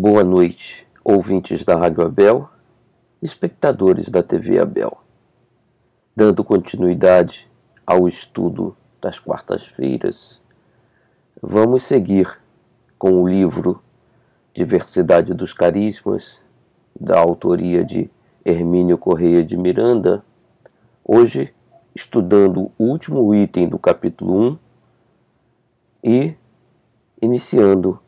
Boa noite, ouvintes da Rádio Abel, espectadores da TV Abel. Dando continuidade ao estudo das quartas-feiras, vamos seguir com o livro Diversidade dos Carismas, da autoria de Hermínio Correia de Miranda, hoje estudando o último item do capítulo 1 e iniciando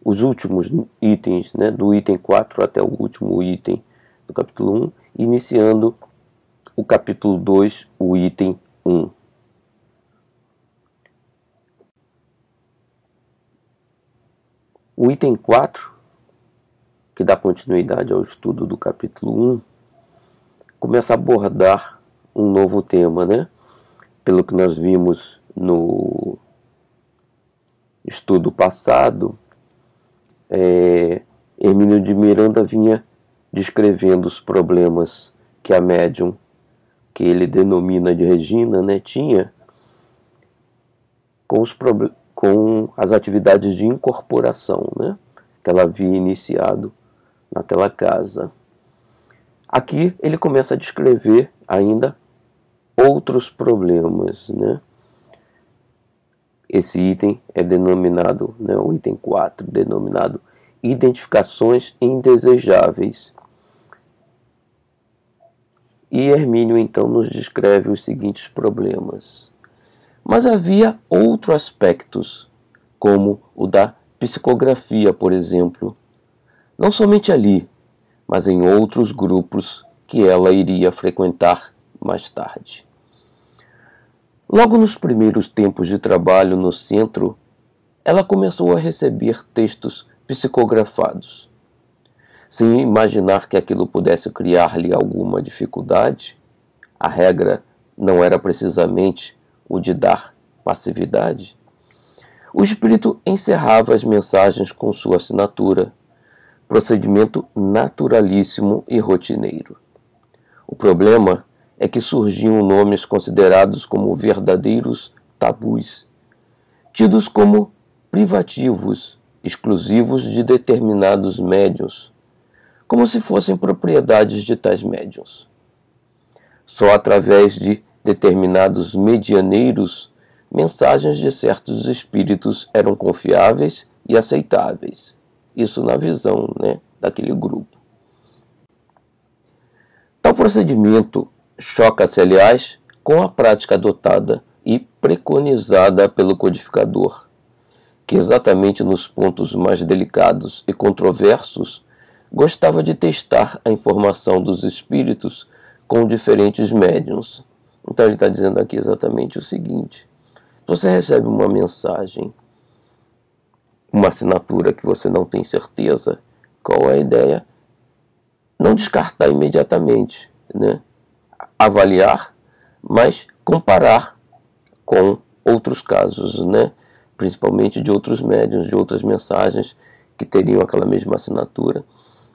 os últimos itens, do item 4 até o último item do capítulo 1, iniciando o capítulo 2, o item 1. O item 4, que dá continuidade ao estudo do capítulo 1, começa a abordar um novo tema, Pelo que nós vimos no estudo passado, Hermínio de Miranda vinha descrevendo os problemas que a médium, que ele denomina de Regina, tinha com as atividades de incorporação, que ela havia iniciado naquela casa. Aqui ele começa a descrever ainda outros problemas, Esse item é denominado, o item 4, denominado identificações indesejáveis. E Hermínio então nos descreve os seguintes problemas. Mas havia outros aspectos, como o da psicografia, por exemplo, não somente ali, mas em outros grupos que ela iria frequentar mais tarde. Logo nos primeiros tempos de trabalho no centro, ela começou a receber textos psicografados. Sem imaginar que aquilo pudesse criar-lhe alguma dificuldade, a regra não era precisamente o de dar passividade. O espírito encerrava as mensagens com sua assinatura, procedimento naturalíssimo e rotineiro. O problema é que surgiam nomes considerados como verdadeiros tabus, tidos como privativos, exclusivos de determinados médiuns, como se fossem propriedades de tais médiuns. Só através de determinados medianeiros, mensagens de certos espíritos eram confiáveis e aceitáveis. Isso na visão, daquele grupo. Tal procedimento choca-se, aliás, com a prática adotada e preconizada pelo codificador, que exatamente nos pontos mais delicados e controversos gostava de testar a informação dos espíritos com diferentes médiuns. Então ele está dizendo aqui exatamente o seguinte: você recebe uma mensagem, uma assinatura que você não tem certeza, qual é a ideia? Não descartar imediatamente, avaliar, mas comparar com outros casos, principalmente de outros médiuns, de outras mensagens que teriam aquela mesma assinatura.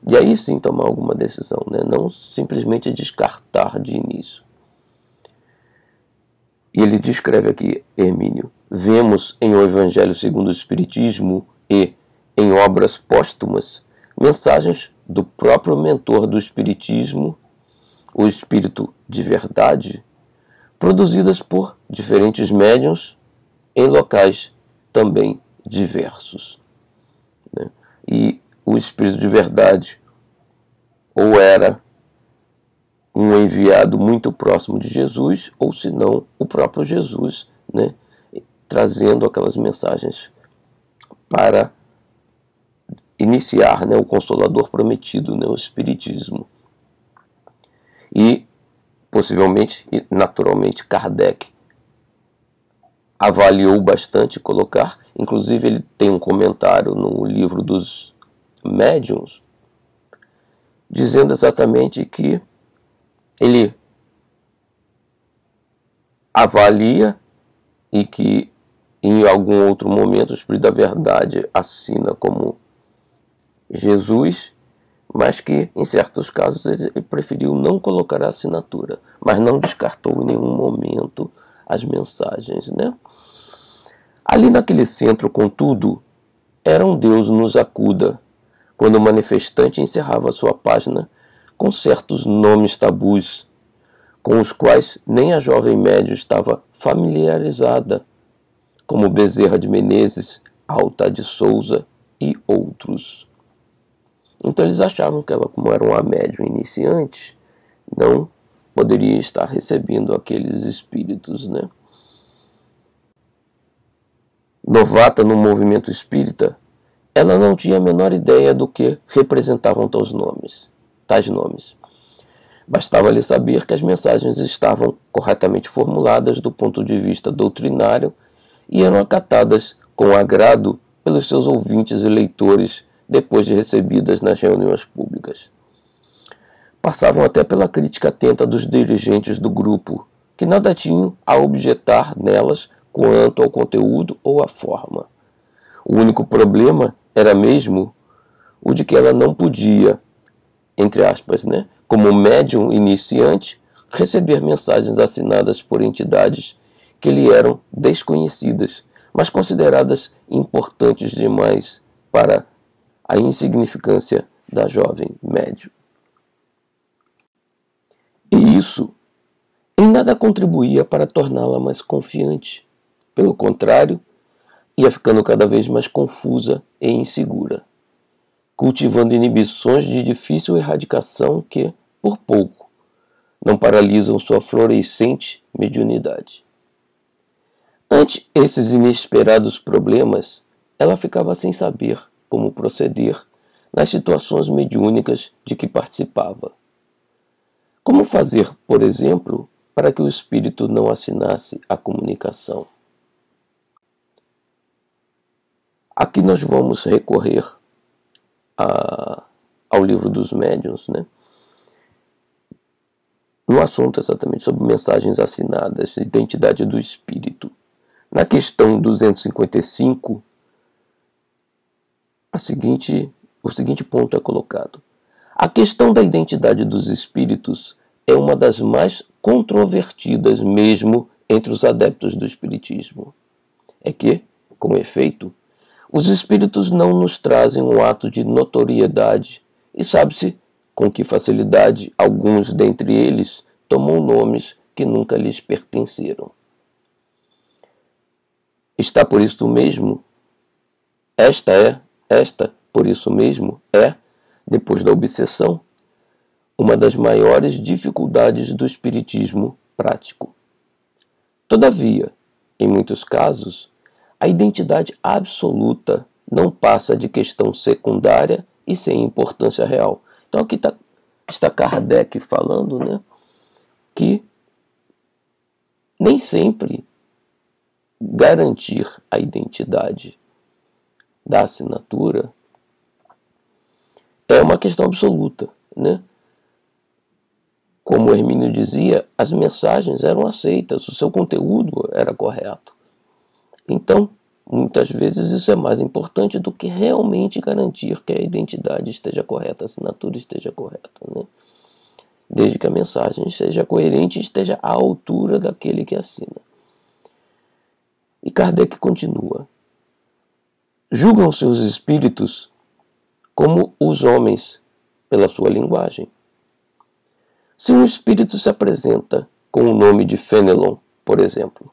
E aí sim tomar alguma decisão, não simplesmente descartar de início. E ele descreve aqui, Hermínio: vemos em O Evangelho segundo o Espiritismo e em obras póstumas mensagens do próprio mentor do Espiritismo, o Espírito de Verdade, produzidas por diferentes médiuns em locais também diversos. E o Espírito de Verdade ou era um enviado muito próximo de Jesus, ou se não, o próprio Jesus, trazendo aquelas mensagens para iniciar o Consolador prometido, o Espiritismo. E, possivelmente, e naturalmente, Kardec avaliou bastante colocar, inclusive ele tem um comentário no livro dos médiuns, dizendo exatamente que ele avalia e que em algum outro momento o Espírito da Verdade assina como Jesus, mas que em certos casos ele preferiu não colocar a assinatura, mas não descartou em nenhum momento as mensagens, Ali naquele centro, contudo, era um Deus nos acuda, quando o manifestante encerrava sua página com certos nomes tabus, com os quais nem a jovem médio estava familiarizada, como Bezerra de Menezes, Alta de Souza e outros. Então eles achavam que ela, como era uma médium iniciante, não poderia estar recebendo aqueles espíritos, né? Novata no movimento espírita, ela não tinha a menor ideia do que representavam tais nomes. Bastava-lhe saber que as mensagens estavam corretamente formuladas do ponto de vista doutrinário e eram acatadas com agrado pelos seus ouvintes e leitores depois de recebidas nas reuniões públicas. Passavam até pela crítica atenta dos dirigentes do grupo, que nada tinham a objetar nelas quanto ao conteúdo ou à forma. O único problema era mesmo o de que ela não podia, entre aspas, né, como médium iniciante, receber mensagens assinadas por entidades que lhe eram desconhecidas, mas consideradas importantes demais para a insignificância da jovem médium. E isso em nada contribuía para torná-la mais confiante. Pelo contrário, ia ficando cada vez mais confusa e insegura, cultivando inibições de difícil erradicação que, por pouco, não paralisam sua florescente mediunidade. Ante esses inesperados problemas, ela ficava sem saber como proceder nas situações mediúnicas de que participava. Como fazer, por exemplo, para que o espírito não assinasse a comunicação? Aqui nós vamos recorrer ao livro dos médiuns, né? No assunto exatamente sobre mensagens assinadas, identidade do espírito. Na questão 255, o seguinte ponto é colocado. A questão da identidade dos espíritos é uma das mais controvertidas mesmo entre os adeptos do espiritismo. É que, com efeito, os espíritos não nos trazem um ato de notoriedade e sabe-se com que facilidade alguns dentre eles tomam nomes que nunca lhes pertenceram. Por isso mesmo, depois da obsessão, uma das maiores dificuldades do espiritismo prático. Todavia, em muitos casos, a identidade absoluta não passa de questão secundária e sem importância real. Então aqui está Kardec falando, né, que nem sempre garantir a identidade da assinatura é uma questão absoluta, né? Como Hermínio dizia, as mensagens eram aceitas, o seu conteúdo era correto. Então, muitas vezes isso é mais importante do que realmente garantir que a identidade esteja correta, a assinatura esteja correta, né? Desde que a mensagem seja coerente e esteja à altura daquele que assina. E Kardec continua. Julgam seus espíritos como os homens, pela sua linguagem. Se um espírito se apresenta com o nome de Fenelon, por exemplo,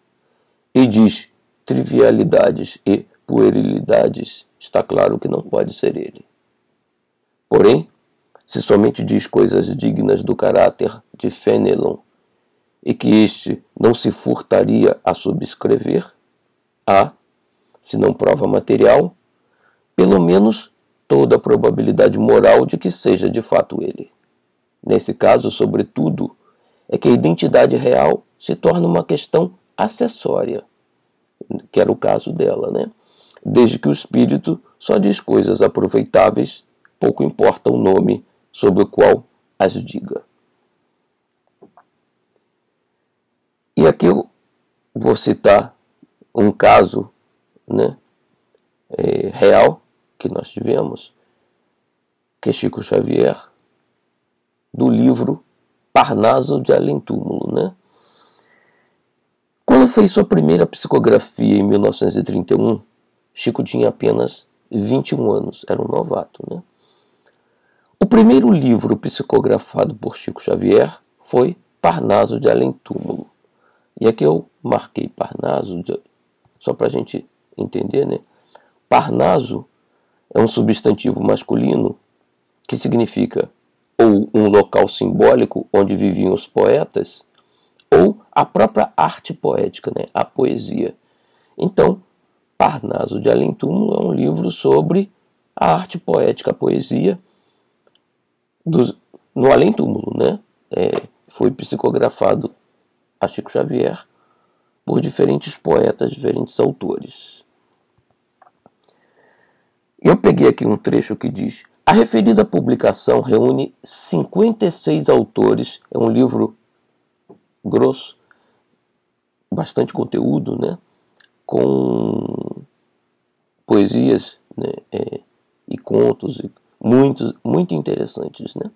e diz trivialidades e puerilidades, está claro que não pode ser ele. Porém, se somente diz coisas dignas do caráter de Fenelon e que este não se furtaria a subscrever, se não prova material, pelo menos toda a probabilidade moral de que seja de fato ele. Nesse caso, sobretudo, é que a identidade real se torna uma questão acessória, que era o caso dela, né? Desde que o espírito só diz coisas aproveitáveis, pouco importa o nome sobre o qual as diga. E aqui eu vou citar um caso, né, real que nós tivemos, que é Chico Xavier, do livro Parnaso de Além-Túmulo, né? Quando fez sua primeira psicografia em 1931, Chico tinha apenas 21 anos, era um novato, né? O primeiro livro psicografado por Chico Xavier foi Parnaso de Além-Túmulo. E aqui eu marquei Parnaso, só para a gente entender, né? Parnaso é um substantivo masculino que significa ou um local simbólico onde viviam os poetas, ou a própria arte poética, né? A poesia. Então, Parnaso de Além-Túmulo é um livro sobre a arte poética, a poesia no Além-Túmulo, né? Foi psicografado a Chico Xavier por diferentes poetas, diferentes autores. Eu peguei aqui um trecho que diz: a referida publicação reúne 56 autores, é um livro grosso, bastante conteúdo, né? Com poesias, né? E contos muito interessantes, né?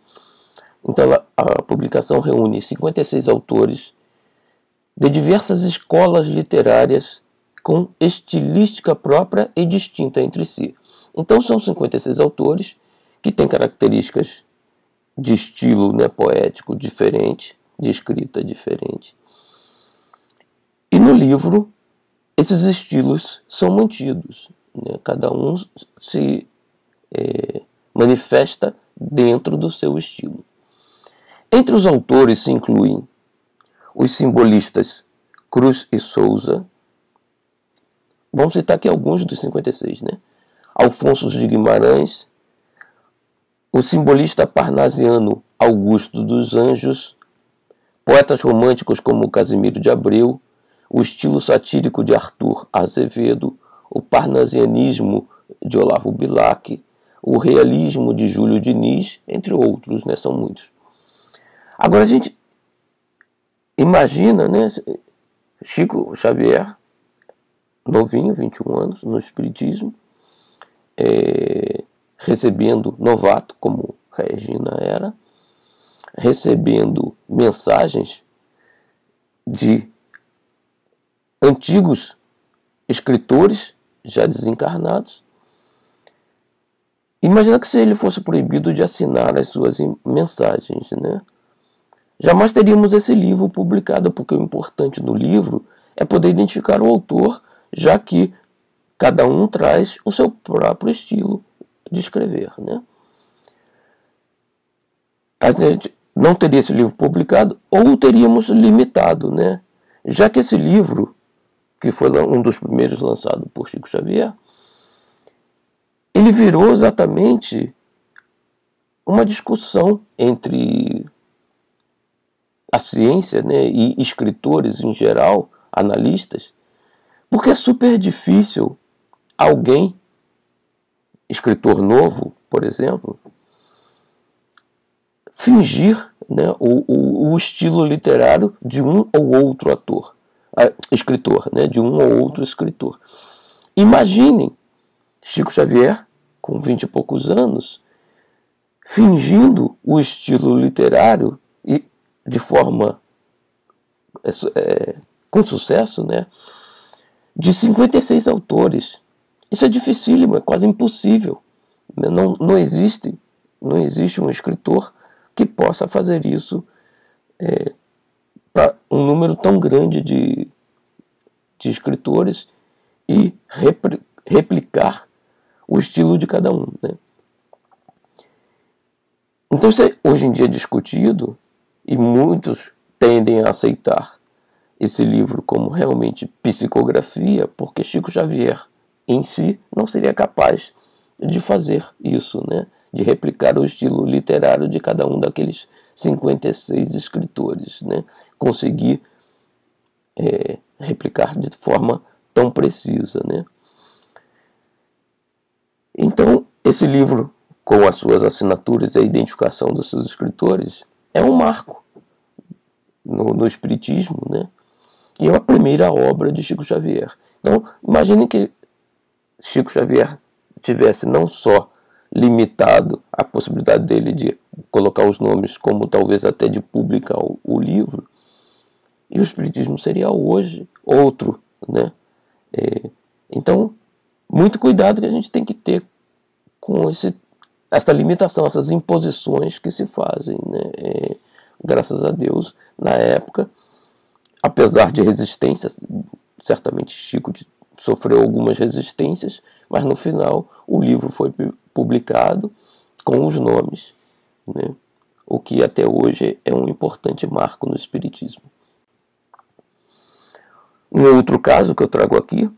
Então a publicação reúne 56 autores de diversas escolas literárias com estilística própria e distinta entre si. Então são 56 autores que têm características de estilo, né, poético diferente, de escrita diferente. E no livro esses estilos são mantidos, né? Cada um se manifesta dentro do seu estilo. Entre os autores se incluem os simbolistas Cruz e Souza. Vamos citar aqui alguns dos 56, né? Alfonso de Guimarães, o simbolista parnasiano Augusto dos Anjos, poetas românticos como Casimiro de Abreu, o estilo satírico de Arthur Azevedo, o parnasianismo de Olavo Bilac, o realismo de Júlio Diniz, entre outros, né? São muitos. Agora a gente imagina, né, Chico Xavier, novinho, 21 anos, no espiritismo, recebendo, novato, como Regina era, recebendo mensagens de antigos escritores já desencarnados. Imagina que se ele fosse proibido de assinar as suas mensagens, né? Jamais teríamos esse livro publicado, porque o importante no livro é poder identificar o autor, já que cada um traz o seu próprio estilo de escrever, né? A gente não teria esse livro publicado, ou teríamos limitado, né? Já que esse livro, que foi um dos primeiros lançado por Chico Xavier, ele virou exatamente uma discussão entre a ciência, né, e escritores em geral, analistas, porque é super difícil alguém, escritor novo, por exemplo, fingir, né, o estilo literário de um ou outro escritor, né, de um ou outro escritor. Imaginem Chico Xavier, com 20 e poucos anos, fingindo o estilo literário e de forma com sucesso, né, de 56 autores. Isso é dificílimo, é quase impossível. Não existe um escritor que possa fazer isso para um número tão grande de escritores e replicar o estilo de cada um, né? Então isso hoje em dia é discutido e muitos tendem a aceitar esse livro como realmente psicografia, porque Chico Xavier em si não seria capaz de fazer isso, né? De replicar o estilo literário de cada um daqueles 56 escritores, né? Conseguir replicar de forma tão precisa, né? Então, esse livro, com as suas assinaturas e a identificação dos seus escritores, é um marco no espiritismo, né? E é a primeira obra de Chico Xavier. Então, imagine que Chico Xavier tivesse não só limitado a possibilidade dele de colocar os nomes, como talvez até de publicar o livro, e o espiritismo seria hoje outro, né? Então, Muito cuidado que a gente tem que ter com essa limitação, essas imposições que se fazem, né? Graças a Deus, na época, apesar de resistências, certamente Chico sofreu algumas resistências, mas no final o livro foi publicado com os nomes, né? O que até hoje é um importante marco no Espiritismo. Um outro caso que eu trago aqui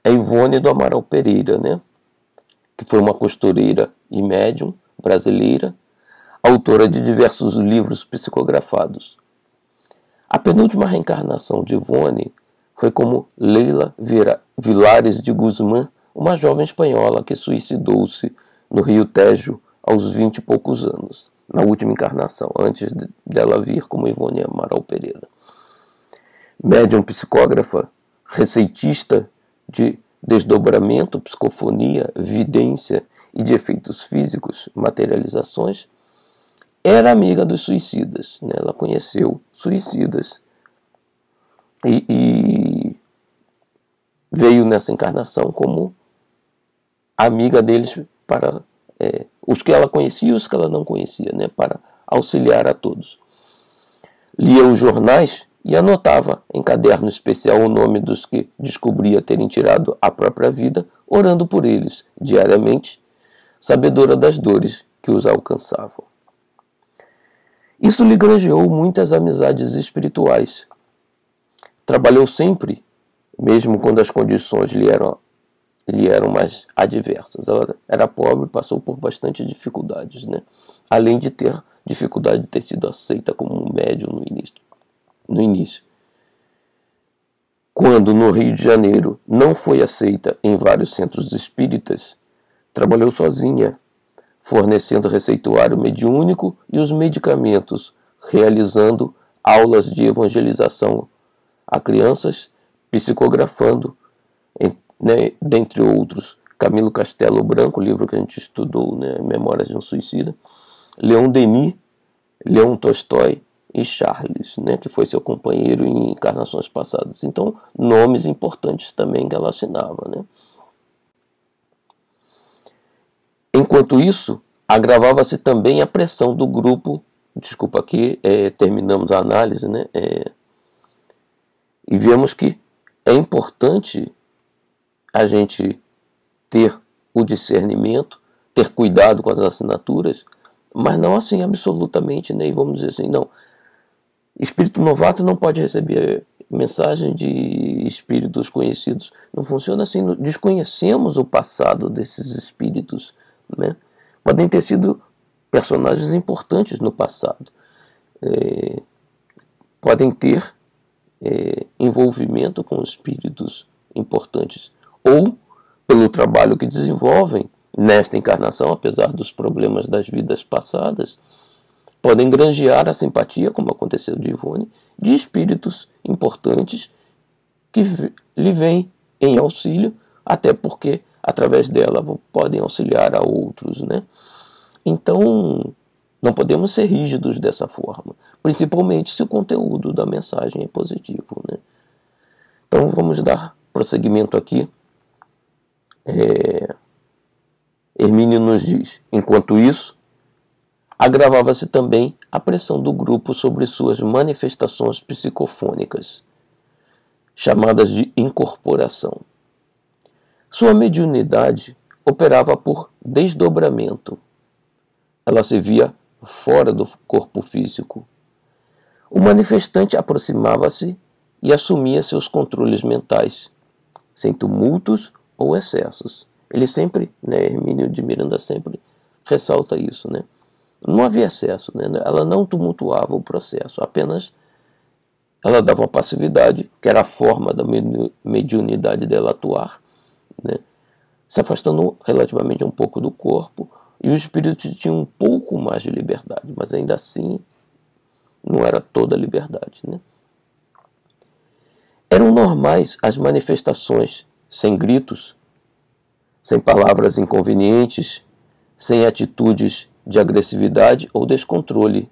é Ivone do Amaral Pereira, né? Que foi uma costureira e médium brasileira, autora de diversos livros psicografados. A penúltima reencarnação de Ivone foi como Leila Vilares de Guzmán, uma jovem espanhola que suicidou-se no Rio Tejo aos 20 e poucos anos, na última encarnação, antes dela vir como Ivone Amaral Pereira. Médium psicógrafa, receitista de desdobramento, psicofonia, vidência e de efeitos físicos, materializações, era amiga dos suicidas, né? Ela conheceu suicidas e veio nessa encarnação como amiga deles para os que ela conhecia e os que ela não conhecia, né? Para auxiliar a todos. Lia os jornais e anotava em caderno especial o nome dos que descobria terem tirado a própria vida, orando por eles diariamente, sabedora das dores que os alcançavam. Isso lhe granjeou muitas amizades espirituais. Trabalhou sempre, mesmo quando as condições lhe eram mais adversas. Ela era pobre e passou por bastante dificuldades, né? Além de ter dificuldade de ter sido aceita como um médium no início. Quando no Rio de Janeiro não foi aceita em vários centros espíritas, trabalhou sozinha, fornecendo receituário mediúnico e os medicamentos, realizando aulas de evangelização a crianças, psicografando, né, dentre outros, Camilo Castelo Branco, livro que a gente estudou, né, Memórias de um Suicida, Leon Denis, Leon Tolstói e Charles, né, que foi seu companheiro em encarnações passadas. Então, nomes importantes também que ela assinava, né? Enquanto isso, agravava-se também a pressão do grupo. Desculpa, aqui terminamos a análise, né? E vemos que é importante a gente ter o discernimento, ter cuidado com as assinaturas, mas não assim absolutamente, né? E vamos dizer assim, não. Espírito novato não pode receber mensagem de espíritos conhecidos. Não funciona assim. Desconhecemos o passado desses espíritos, né? Podem ter sido personagens importantes no passado. Podem ter envolvimento com espíritos importantes. Ou, pelo trabalho que desenvolvem nesta encarnação, apesar dos problemas das vidas passadas, podem granjear a simpatia, como aconteceu de Ivone, de espíritos importantes que lhe vêm em auxílio, até porque através dela podem auxiliar a outros, né? Então, não podemos ser rígidos dessa forma, principalmente se o conteúdo da mensagem é positivo, né? Então, vamos dar prosseguimento aqui. Hermínio nos diz: enquanto isso, agravava-se também a pressão do grupo sobre suas manifestações psicofônicas, chamadas de incorporação. Sua mediunidade operava por desdobramento. Ela se via fora do corpo físico. O manifestante aproximava-se e assumia seus controles mentais, sem tumultos ou excessos. Ele sempre, né, Hermínio de Miranda sempre ressalta isso, né? Não havia excesso, né? Ela não tumultuava o processo, apenas ela dava uma passividade, que era a forma da mediunidade dela atuar, né? Se afastando relativamente um pouco do corpo, e o espírito tinha um pouco mais de liberdade, mas ainda assim não era toda a liberdade, né? Eram normais as manifestações, sem gritos, sem palavras inconvenientes, sem atitudes de agressividade ou descontrole.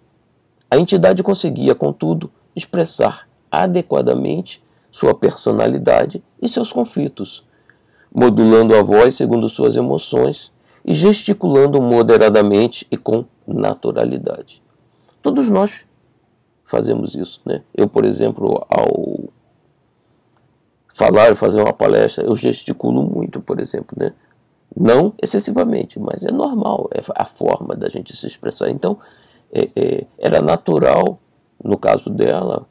A entidade conseguia, contudo, expressar adequadamente sua personalidade e seus conflitos, modulando a voz segundo suas emoções e gesticulando moderadamente e com naturalidade. Todos nós fazemos isso, né? Eu, por exemplo, ao falar e fazer uma palestra, eu gesticulo muito, por exemplo, né? Não excessivamente, mas é normal, é a forma da gente se expressar. Então, era natural, no caso dela,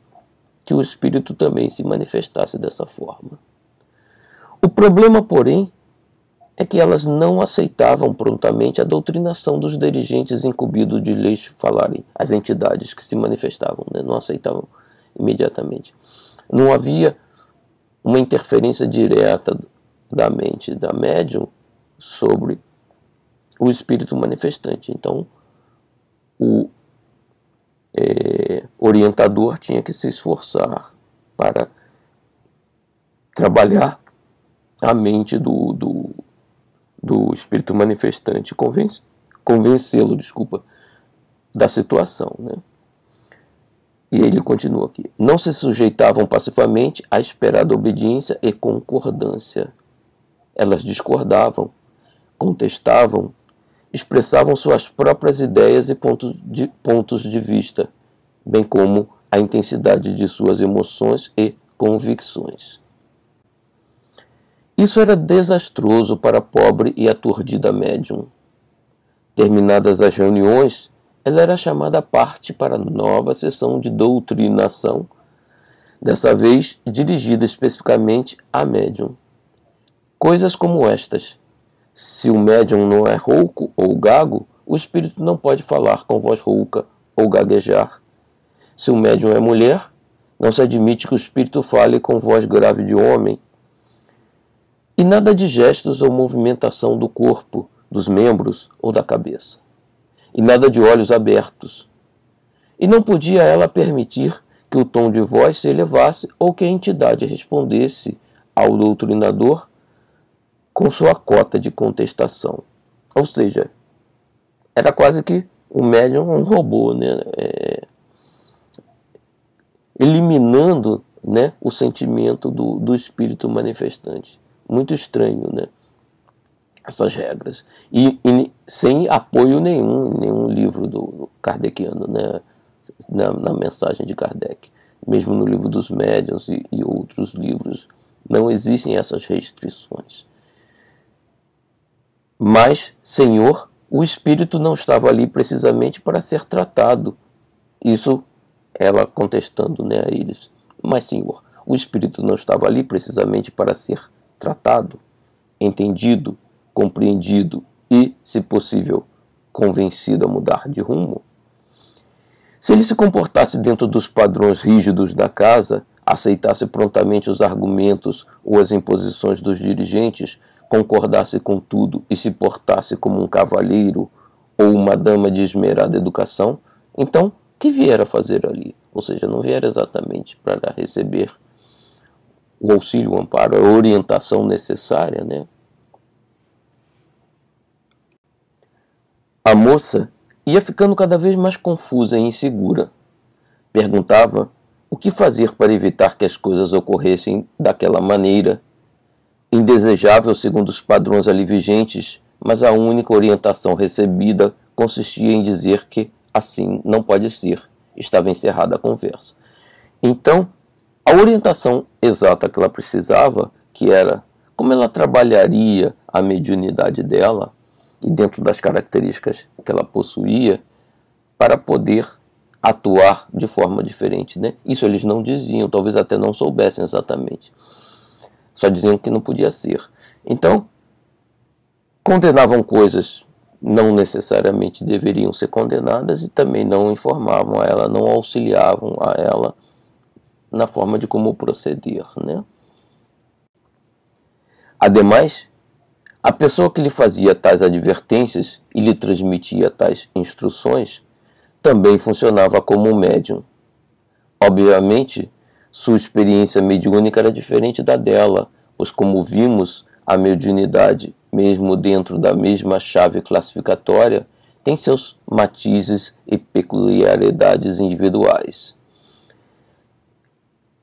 que o espírito também se manifestasse dessa forma. O problema, porém, é que elas não aceitavam prontamente a doutrinação dos dirigentes incumbidos de lhes falarem, as entidades que se manifestavam, né? Não aceitavam imediatamente. Não havia uma interferência direta da mente da médium sobre o espírito manifestante. Então, o orientador tinha que se esforçar para trabalhar a mente do espírito manifestante, convencê-lo, da situação, né? E ele continua aqui. Não se sujeitavam passivamente à esperada obediência e concordância. Elas discordavam, contestavam, expressavam suas próprias ideias e pontos de vista, bem como a intensidade de suas emoções e convicções. Isso era desastroso para a pobre e aturdida médium. Terminadas as reuniões, ela era chamada à parte para nova sessão de doutrinação, dessa vez dirigida especificamente à médium. Coisas como estas: se o médium não é rouco ou gago, o espírito não pode falar com voz rouca ou gaguejar. Se o médium é mulher, não se admite que o espírito fale com voz grave de homem. E nada de gestos ou movimentação do corpo, dos membros ou da cabeça. E nada de olhos abertos. E não podia ela permitir que o tom de voz se elevasse ou que a entidade respondesse ao doutrinador com sua cota de contestação. Ou seja, era quase que o médium um robô, né? Eliminando, né, o sentimento do espírito manifestante. Muito estranho, né? Essas regras. E sem apoio nenhum livro do kardeciano, né? Na mensagem de Kardec. Mesmo no livro dos médiuns e outros livros, não existem essas restrições. Mas, Senhor, o espírito não estava ali precisamente para ser tratado. Isso ela contestando, né, a eles. Mas, Senhor, o espírito não estava ali precisamente para ser tratado, entendido, compreendido e, se possível, convencido a mudar de rumo? Se ele se comportasse dentro dos padrões rígidos da casa, aceitasse prontamente os argumentos ou as imposições dos dirigentes, concordasse com tudo e se portasse como um cavalheiro ou uma dama de esmerada educação, então, que viera fazer ali? Ou seja, não viera exatamente para receber o auxílio, o amparo, a orientação necessária, né? A moça ia ficando cada vez mais confusa e insegura. Perguntava o que fazer para evitar que as coisas ocorressem daquela maneira, indesejável segundo os padrões ali vigentes, mas a única orientação recebida consistia em dizer que assim não pode ser. Estava encerrada a conversa. Então, a orientação exata que ela precisava, que era como ela trabalharia a mediunidade dela, e dentro das características que ela possuía, para poder atuar de forma diferente, né? Isso eles não diziam, talvez até não soubessem exatamente. Só diziam que não podia ser. Então, condenavam coisas não necessariamente deveriam ser condenadas e também não informavam a ela, não auxiliavam a ela na forma de como proceder, né? Ademais, a pessoa que lhe fazia tais advertências e lhe transmitia tais instruções também funcionava como um médium. Obviamente, sua experiência mediúnica era diferente da dela, pois, como vimos, a mediunidade, mesmo dentro da mesma chave classificatória, tem seus matizes e peculiaridades individuais.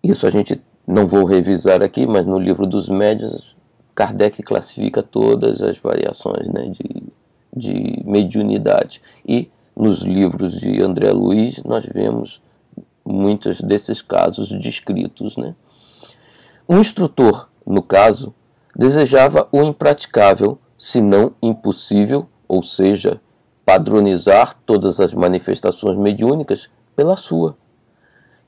Isso a gente não vou revisar aqui, mas no livro dos médiuns Kardec classifica todas as variações, né, de mediunidade. E nos livros de André Luiz nós vemos muitos desses casos descritos, né? Um instrutor, no caso, desejava o impraticável, se não impossível, ou seja, padronizar todas as manifestações mediúnicas pela sua,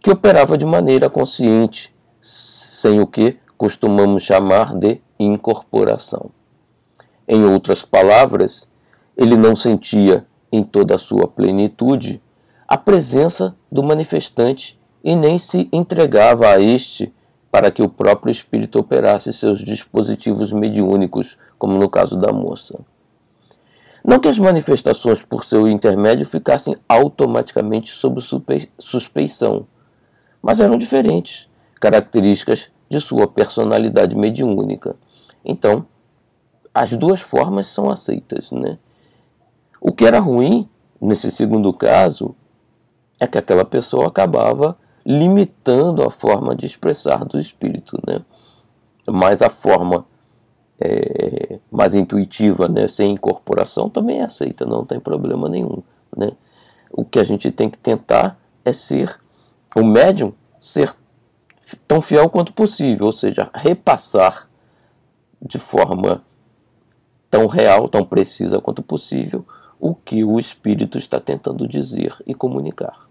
que operava de maneira consciente, sem o que costumamos chamar de incorporação. Em outras palavras, ele não sentia em toda a sua plenitude a presença do manifestante e nem se entregava a este para que o próprio espírito operasse seus dispositivos mediúnicos, como no caso da moça. Não que as manifestações por seu intermédio ficassem automaticamente sob suspeição, mas eram diferentes, características de sua personalidade mediúnica. Então, as duas formas são aceitas, né? O que era ruim, nesse segundo caso, é que aquela pessoa acabava limitando a forma de expressar do espírito, né? Mas a forma mais intuitiva, né, sem incorporação, também é aceita, não tem problema nenhum, né? O que a gente tem que tentar é ser, o médium, ser tão fiel quanto possível, ou seja, repassar de forma tão real, tão precisa quanto possível, o que o espírito está tentando dizer e comunicar.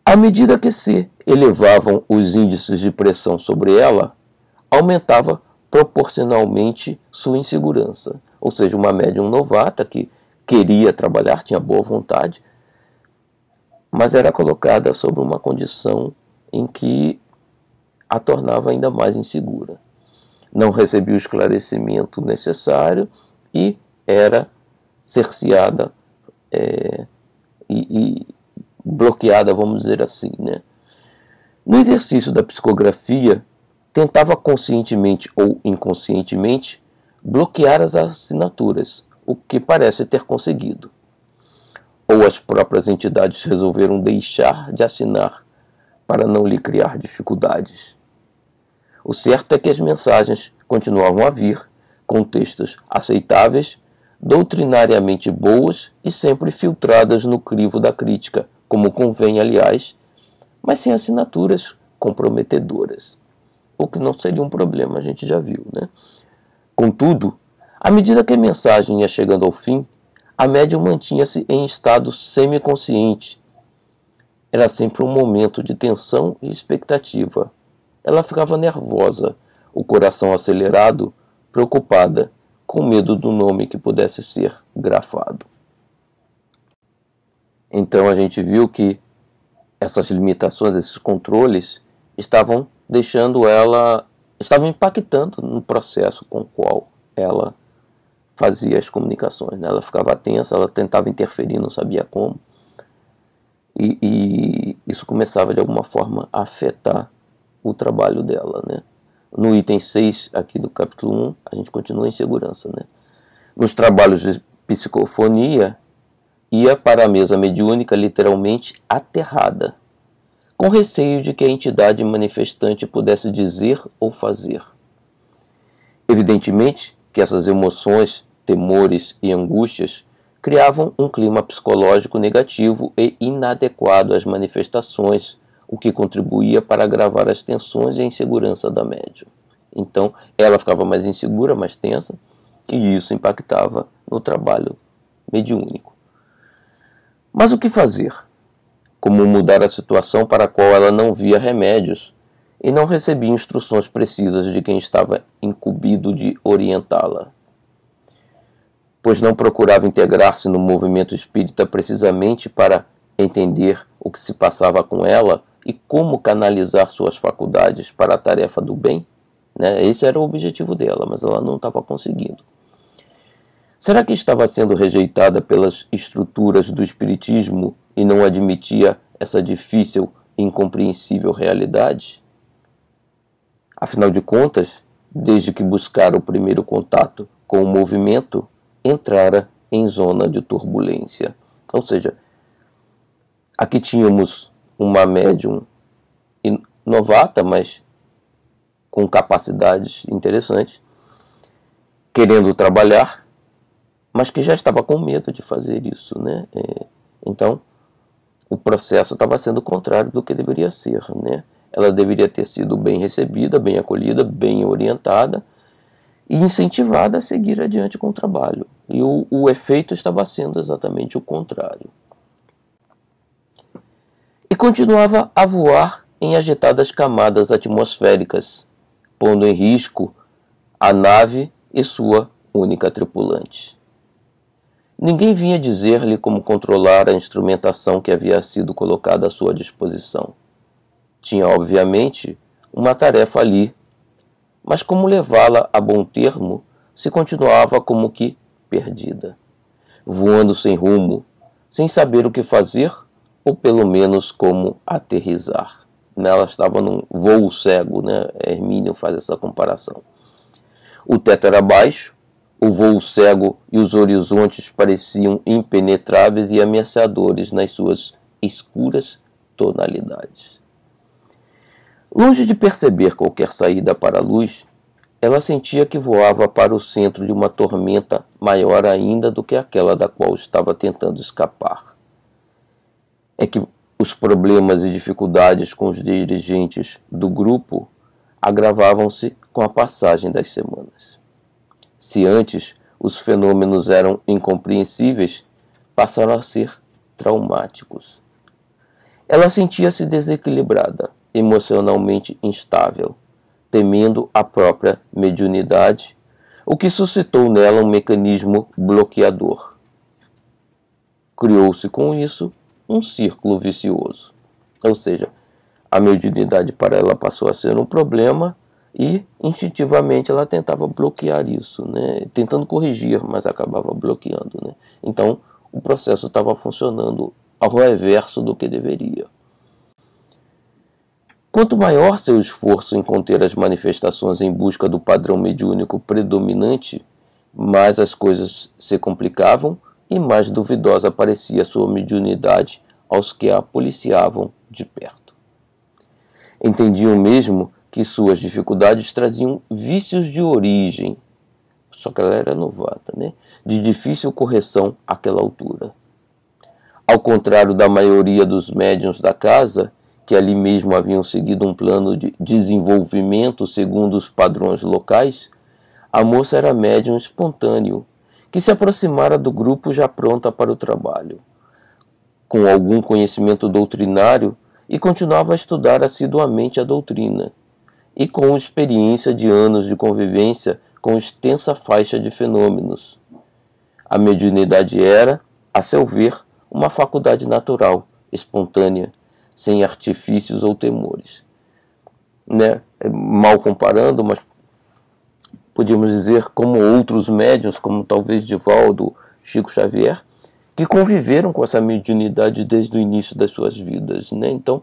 À medida que se elevavam os índices de pressão sobre ela, aumentava proporcionalmente sua insegurança. Ou seja, uma médium novata que queria trabalhar, tinha boa vontade, mas era colocada sob uma condição em que a tornava ainda mais insegura. Não recebia o esclarecimento necessário e era cerceada e bloqueada, vamos dizer assim, né? No exercício da psicografia, tentava conscientemente ou inconscientemente bloquear as assinaturas, o que parece ter conseguido. Ou as próprias entidades resolveram deixar de assinar para não lhe criar dificuldades. O certo é que as mensagens continuavam a vir, com textos aceitáveis, doutrinariamente boas e sempre filtradas no crivo da crítica, como convém, aliás, mas sem assinaturas comprometedoras. O que não seria um problema, a gente já viu, né? Contudo, à medida que a mensagem ia chegando ao fim, a médium mantinha-se em estado semiconsciente. Era sempre um momento de tensão e expectativa. Ela ficava nervosa, o coração acelerado, preocupada, com medo do nome que pudesse ser grafado. Então a gente viu que essas limitações, esses controles, estavam impactando no processo com o qual ela fazia as comunicações, né? Ela ficava tensa, ela tentava interferir, não sabia como. E isso começava de alguma forma a afetar o trabalho dela, né? No item 6 aqui do capítulo 1, a gente continua em segurança, né? Nos trabalhos de psicofonia, ia para a mesa mediúnica literalmente aterrada, com receio de que a entidade manifestante pudesse dizer ou fazer. Evidentemente que essas emoções, temores e angústias criavam um clima psicológico negativo e inadequado às manifestações, o que contribuía para agravar as tensões e a insegurança da médium. Então, ela ficava mais insegura, mais tensa, e isso impactava no trabalho mediúnico. Mas o que fazer? Como mudar a situação para a qual ela não via remédios e não recebia instruções precisas de quem estava incumbido de orientá-la? Pois não procurava integrar-se no movimento espírita precisamente para entender o que se passava com ela e como canalizar suas faculdades para a tarefa do bem, né? Esse era o objetivo dela, mas ela não estava conseguindo. Será que estava sendo rejeitada pelas estruturas do espiritismo e não admitia essa difícil e incompreensível realidade? Afinal de contas, desde que buscara o primeiro contato com o movimento, entrara em zona de turbulência. Ou seja, aqui tínhamos uma médium novata, mas com capacidades interessantes, querendo trabalhar, mas que já estava com medo de fazer isso, né? Então, o processo estava sendo o contrário do que deveria ser, né? Ela deveria ter sido bem recebida, bem acolhida, bem orientada e incentivada a seguir adiante com o trabalho. E o efeito estava sendo exatamente o contrário. E continuava a voar em agitadas camadas atmosféricas, pondo em risco a nave e sua única tripulante. Ninguém vinha dizer-lhe como controlar a instrumentação que havia sido colocada à sua disposição. Tinha, obviamente, uma tarefa ali, mas como levá-la a bom termo se continuava como que perdida, voando sem rumo, sem saber o que fazer ou pelo menos como aterrissar. Ela estava num voo cego, né? Hermínio faz essa comparação. O teto era baixo, o voo cego e os horizontes pareciam impenetráveis e ameaçadores nas suas escuras tonalidades. Longe de perceber qualquer saída para a luz, ela sentia que voava para o centro de uma tormenta maior ainda do que aquela da qual estava tentando escapar. É que os problemas e dificuldades com os dirigentes do grupo agravavam-se com a passagem das semanas. Se antes os fenômenos eram incompreensíveis, passaram a ser traumáticos. Ela sentia-se desequilibrada, emocionalmente instável, temendo a própria mediunidade, o que suscitou nela um mecanismo bloqueador. Criou-se com isso um círculo vicioso. Ou seja, a mediunidade para ela passou a ser um problema e instintivamente ela tentava bloquear isso, né? Tentando corrigir, mas acabava bloqueando, né? Então o processo estava funcionando ao reverso do que deveria. Quanto maior seu esforço em conter as manifestações em busca do padrão mediúnico predominante, mais as coisas se complicavam e mais duvidosa parecia sua mediunidade aos que a policiavam de perto. Entendiam mesmo que suas dificuldades traziam vícios de origem, só que ela era novata, né? De difícil correção àquela altura. Ao contrário da maioria dos médiuns da casa, que ali mesmo haviam seguido um plano de desenvolvimento segundo os padrões locais, a moça era médium espontâneo, que se aproximara do grupo já pronta para o trabalho, com algum conhecimento doutrinário, e continuava a estudar assiduamente a doutrina, e com experiência de anos de convivência com extensa faixa de fenômenos. A mediunidade era, a seu ver, uma faculdade natural, espontânea, sem artifícios ou temores. Né? Mal comparando, mas podíamos dizer como outros médiuns, como talvez Divaldo, Chico Xavier, que conviveram com essa mediunidade desde o início das suas vidas, né? Então,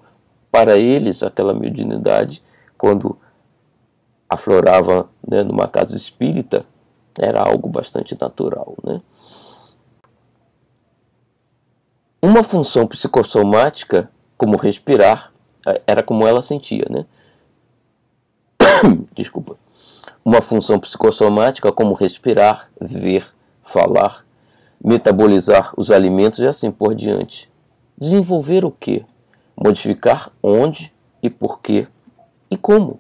para eles, aquela mediunidade, quando aflorava, né, numa casa espírita, era algo bastante natural, né? Uma função psicossomática, como respirar, era como ela sentia, né? Desculpa. Uma função psicossomática, como respirar, ver, falar, metabolizar os alimentos e assim por diante. Desenvolver o quê? Modificar onde e por quê e como.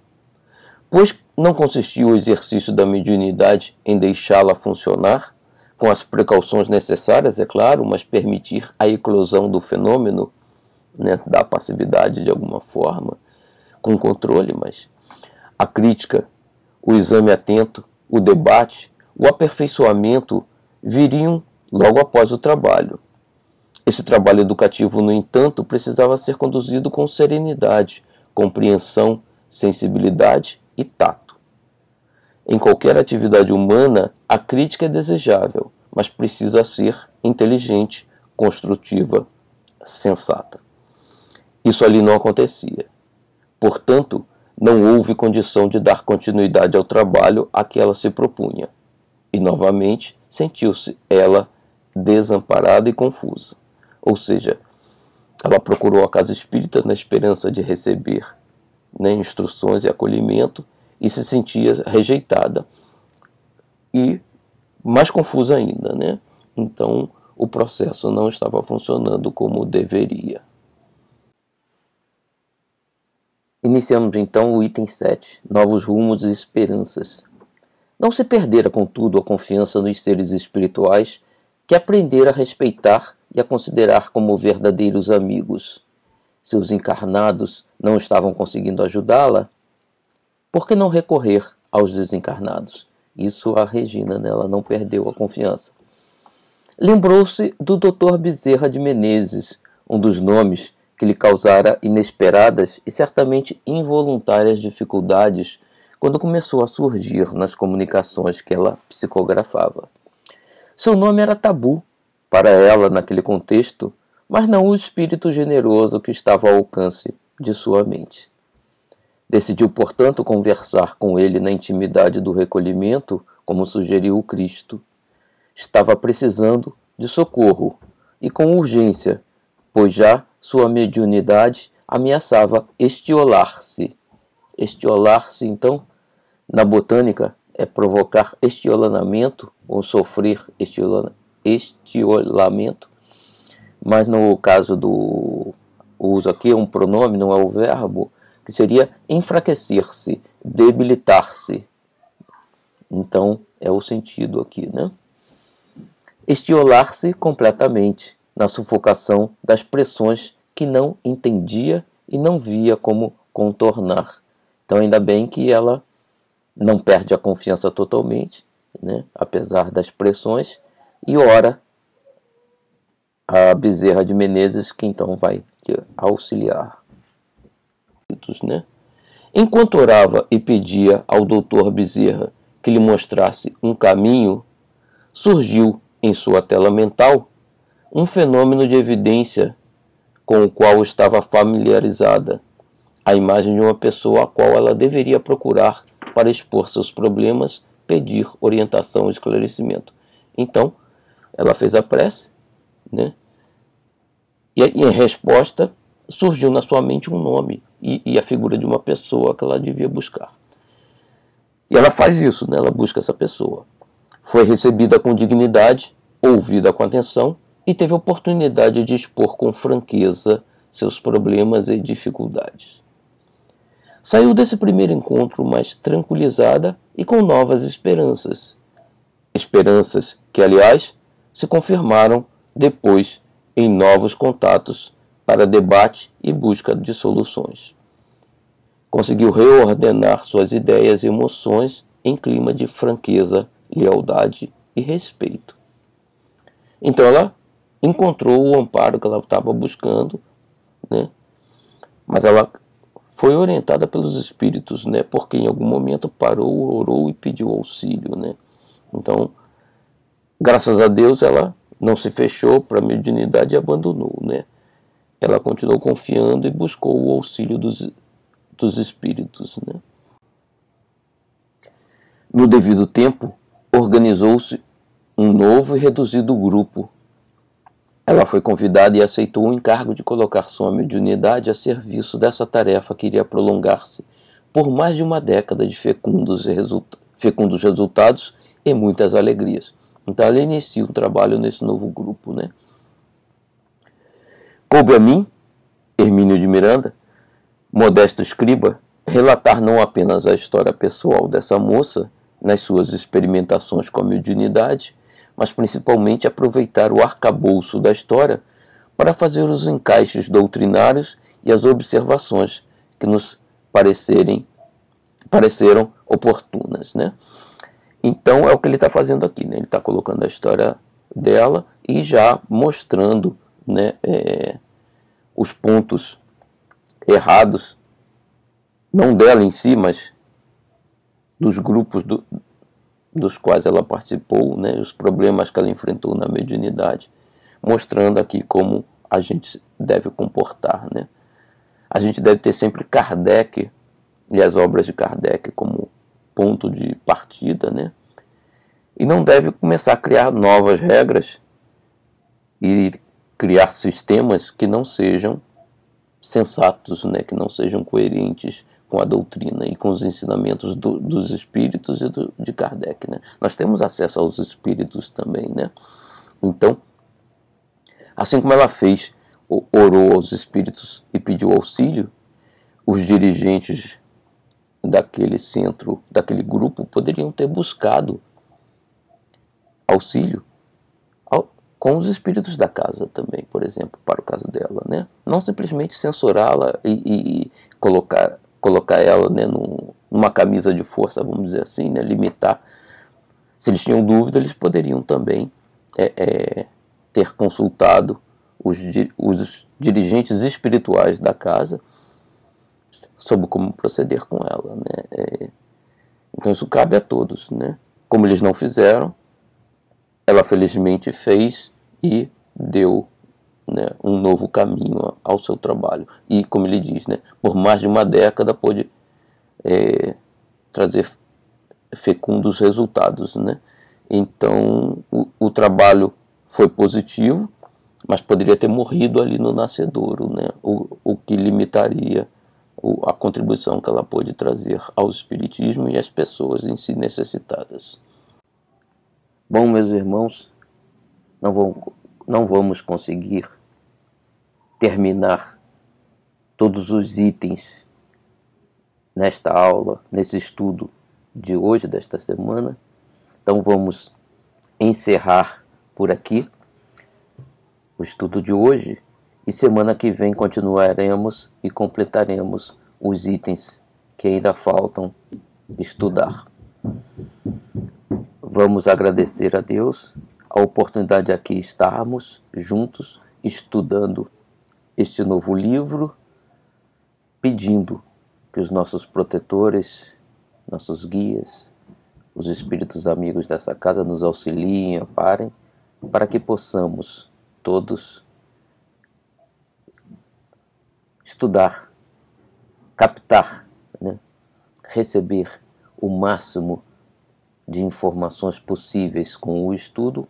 Pois não consistia o exercício da mediunidade em deixá-la funcionar, com as precauções necessárias, é claro, mas permitir a eclosão do fenômeno, né, da passividade de alguma forma, com controle, mas a crítica, o exame atento, o debate, o aperfeiçoamento viriam logo após o trabalho. Esse trabalho educativo, no entanto, precisava ser conduzido com serenidade, compreensão, sensibilidade e tato. Em qualquer atividade humana, a crítica é desejável, mas precisa ser inteligente, construtiva, sensata. Isso ali não acontecia. Portanto, não houve condição de dar continuidade ao trabalho a que ela se propunha. E, novamente, sentiu-se ela desamparada e confusa. Ou seja, ela procurou a casa espírita na esperança de receber, né, instruções e acolhimento, e se sentia rejeitada e mais confusa ainda, né? Então o processo não estava funcionando como deveria. Iniciamos então o item 7, novos rumos e esperanças. Não se perdera, contudo, a confiança nos seres espirituais que aprendera a respeitar e a considerar como verdadeiros amigos. Se os encarnados não estavam conseguindo ajudá-la, por que não recorrer aos desencarnados? Isso a Regina, né? Ela não perdeu a confiança. Lembrou-se do Dr. Bezerra de Menezes, um dos nomes que lhe causara inesperadas e certamente involuntárias dificuldades quando começou a surgir nas comunicações que ela psicografava. Seu nome era tabu para ela naquele contexto, mas não o espírito generoso que estava ao alcance de sua mente. Decidiu, portanto, conversar com ele na intimidade do recolhimento, como sugeriu o Cristo. Estava precisando de socorro, e com urgência, pois já sua mediunidade ameaçava estiolar-se. Estiolar-se, então, na botânica, é provocar estiolamento ou sofrer estiolamento, mas no caso do uso aqui é um pronome, não é o verbo, que seria enfraquecer-se, debilitar-se. Então é o sentido aqui, né? Estiolar-se completamente na sufocação das pressões que não entendia e não via como contornar. Então ainda bem que ela não perde a confiança totalmente, né, apesar das pressões, e ora a Bezerra de Menezes, que então vai auxiliar. Né? Enquanto orava e pedia ao doutor Bezerra que lhe mostrasse um caminho, surgiu em sua tela mental um fenômeno de evidência com o qual estava familiarizada, a imagem de uma pessoa a qual ela deveria procurar para expor seus problemas, pedir orientação e esclarecimento. Então, ela fez a prece, né? E em resposta, surgiu na sua mente um nome e a figura de uma pessoa que ela devia buscar. E ela faz isso, né? Ela busca essa pessoa. Foi recebida com dignidade, ouvida com atenção e teve a oportunidade de expor com franqueza seus problemas e dificuldades. Saiu desse primeiro encontro mais tranquilizada e com novas esperanças. Esperanças que, aliás, se confirmaram depois em novos contatos para debate e busca de soluções. Conseguiu reordenar suas ideias e emoções em clima de franqueza, lealdade e respeito. Então ela encontrou o amparo que ela estava buscando, né? Mas ela foi orientada pelos espíritos, né? Porque em algum momento parou, orou e pediu auxílio, né? Então, graças a Deus, ela não se fechou para a mediunidade e abandonou, né? Ela continuou confiando e buscou o auxílio dos espíritos, né? No devido tempo, organizou-se um novo e reduzido grupo. Ela foi convidada e aceitou o encargo de colocar sua mediunidade a serviço dessa tarefa que iria prolongar-se por mais de uma década de fecundos resultados e muitas alegrias. Então ela inicia um trabalho nesse novo grupo, né? Coube a mim, Hermínio de Miranda, modesto escriba, relatar não apenas a história pessoal dessa moça nas suas experimentações com a mediunidade, mas principalmente aproveitar o arcabouço da história para fazer os encaixes doutrinários e as observações que nos pareceram oportunas, né? Então é o que ele está fazendo aqui, né? Ele está colocando a história dela e já mostrando, né, os pontos errados, não dela em si, mas dos grupos dos quais ela participou, né, os problemas que ela enfrentou na mediunidade, mostrando aqui como a gente deve comportar, né? A gente deve ter sempre Kardec e as obras de Kardec como ponto de partida, né? E não deve começar a criar novas regras e criar sistemas que não sejam sensatos, né? Que não sejam coerentes com a doutrina e com os ensinamentos dos espíritos e de Kardec, né? Nós temos acesso aos espíritos também, né? Então, assim como ela fez, orou aos espíritos e pediu auxílio, os dirigentes daquele centro, daquele grupo, poderiam ter buscado auxílio com os espíritos da casa também, por exemplo, para o caso dela, né? Não simplesmente censurá-la e colocar ela, né, numa camisa de força, vamos dizer assim, né, limitar. Se eles tinham dúvida, eles poderiam também ter consultado os dirigentes espirituais da casa sobre como proceder com ela, né? Então isso cabe a todos, né? Como eles não fizeram, ela felizmente fez e deu, né, um novo caminho ao seu trabalho. E, como ele diz, né, por mais de uma década pôde trazer fecundos resultados, né? Então o trabalho foi positivo, mas poderia ter morrido ali no nascedouro, né? O que limitaria a contribuição que ela pôde trazer ao espiritismo e às pessoas em si necessitadas. Bom, meus irmãos, não vamos conseguir terminar todos os itens nesta aula, nesse estudo de hoje, desta semana. Então vamos encerrar por aqui o estudo de hoje e semana que vem continuaremos e completaremos os itens que ainda faltam estudar. Vamos agradecer a Deus a oportunidade de aqui estarmos juntos estudando este novo livro, pedindo que os nossos protetores, nossos guias, os espíritos amigos dessa casa nos auxiliem, amparem, para que possamos todos estudar, captar, né? Receber o máximo de informações possíveis com o estudo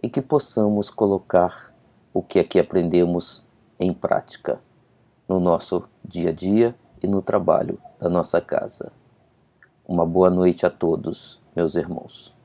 e que possamos colocar o que aqui aprendemos em prática no nosso dia a dia e no trabalho da nossa casa. Uma boa noite a todos, meus irmãos.